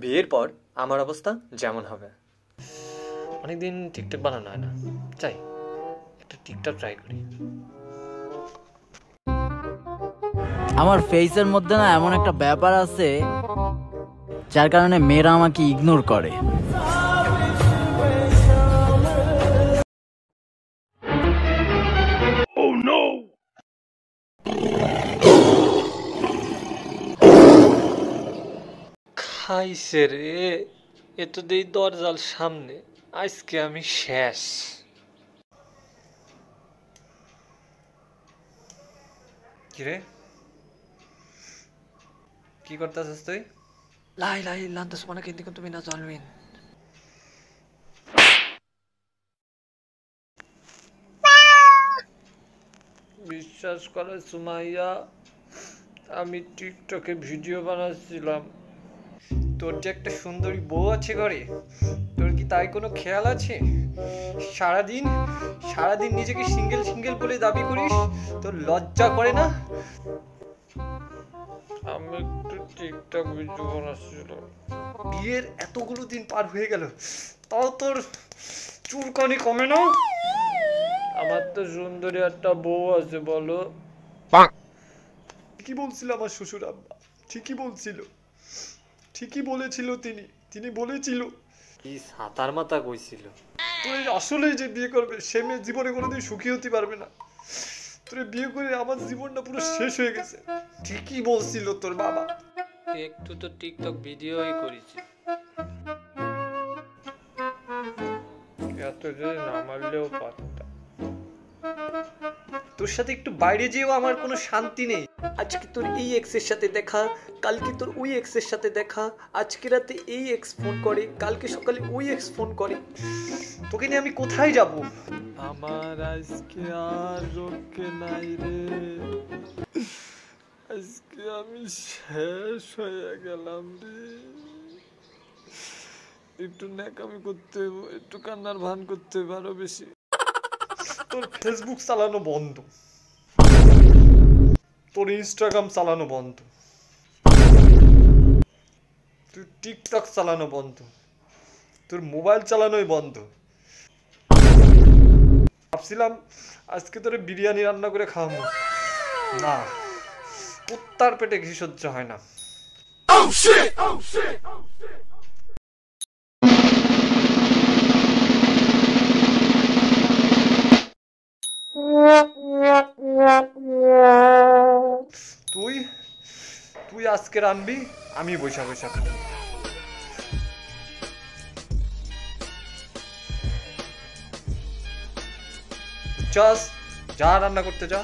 বিয়ের পর আমার অবস্থা যেমন হবে। অনেকদিন টিকটক বানানো হয় না, চাই একটা টিকটক ট্রাই করি। আমার ফেসের মধ্যে না এমন একটা ব্যাপার আছে যার কারণে মেয়েরা আমাকে ইগনোর করে। খাইছে রে, এ তো দেই দরজার সামনে, আজকে আমি শেষ। কিরে কি করতেছিস তুই? لا إله إلا أنت سبحانك إني كنت من الظالمين. বিশ্বাস করে সুমাইয়া, আমি টিকটকে ভিডিও বানাচ্ছিলাম। তোর যে একটা সুন্দরী বউ আছে ঘরে, তোর কি তাই কোনো খেয়াল আছে? সারাদিন নিজেকে সিঙ্গেল সিঙ্গেল বলে দাবি করিস, তোর লজ্জা করে না? আমি একটু টিকটক ভিডিও বানাচ্ছিলাম। বিয়ের এতগুলো দিন পার হয়ে গেল, তাও তোর চুলকানি কমে না? আমার তো সুন্দরী একটা বউ আছে বলো। কি বলছিল আমার শ্বশুর আব্বা? ঠিকই বলেছিল তিনি বলেছিল কি সাতার মাথা কইছিল তুই আসলে যে বিয়ে করবে সে মেয়ে জীবনে কোনোদিন সুখী হতে পারবে না। তোর বিয়ে করে আমার জীবনটা পুরো শেষ হয়ে গেছে। ঠিকই বলছিল তোর বাবা। একটু তো টিকটক ভিডিওই করেছি, এত যে না মারলেও পারতাম। তোর সাথে একটু বাইরে যেও আমার কোনো শান্তি নেই। আজকে তোর এই এক্সের সাথে দেখা, কালকে তোর ওই এক্সের সাথে দেখা, আজকে রাতে এই এক্স ফোন করে, কালকে সকালে ওই এক্স ফোন করে। তোকে নিয়ে আমি কোথায় যাব? আমার আজকে আর রক্ষে নাই রে, আজকে আমি শেষ হয়ে গেলাম রে। একটু ন্যাকামি করতে হইব, একটু কান্নার ভান করতে হইব আরো বেশি। তোর ফেসবুক চালানো বন্ধ, তোর ইনস্টাগ্রাম চালানো বন্ধ, তোর টিকটক চালানো বন্ধ, তোর মোবাইল চালানোই বন্ধ। ভাবছিলাম আজকে তোরে বিরিয়ানি রান্না করে খাওয়াবো, না, কুত্তার পেটে ঘি সহ্য হয় না। তুই আজকে রানবি, আমি বৈশা বৈশা খাবো। যা রান্না করতে যা।